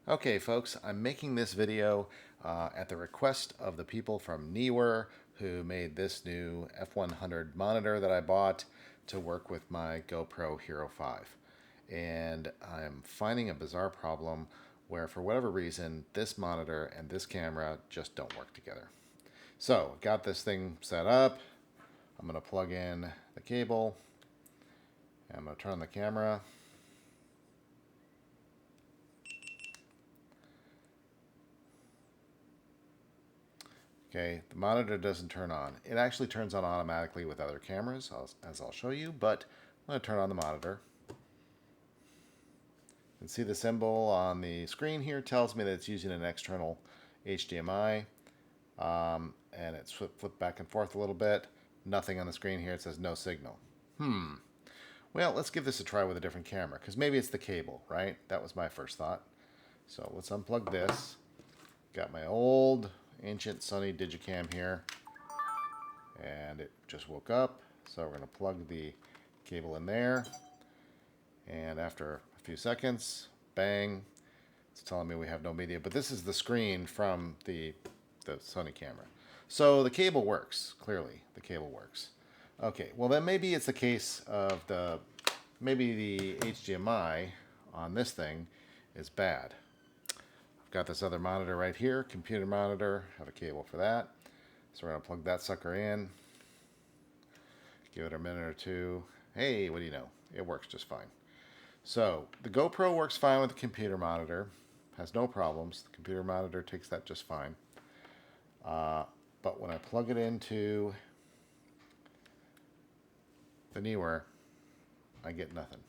Okay, folks, I'm making this video at the request of the people from Neewer who made this new F100 monitor that I bought to work with my GoPro Hero 5. And I'm finding a bizarre problem where, for whatever reason, this monitor and this camera just don't work together. So, got this thing set up. I'm going to plug in the cable. I'm going to turn on the camera. Okay, the monitor doesn't turn on. It actually turns on automatically with other cameras, as I'll show you, but I'm going to turn on the monitor. You can see the symbol on the screen here tells me that it's using an external HDMI, and it's flipped back and forth a little bit. Nothing on the screen here. It says no signal. Well, let's give this a try with a different camera, because maybe it's the cable, right? That was my first thought. So let's unplug this. Got my old ancient Sony Digicam here, and it just woke up, so we're going to plug the cable in there, and after a few seconds, bang, it's telling me we have no media, but this is the screen from the Sony camera. So the cable works. Clearly the cable works. Okay, well then maybe it's the case of maybe the HDMI on this thing is bad. Got this other monitor right here, computer monitor, have a cable for that. So we're going to plug that sucker in, give it a minute or two. Hey, what do you know? It works just fine. So the GoPro works fine with the computer monitor, has no problems. The computer monitor takes that just fine. But when I plug it into the Neewer, I get nothing.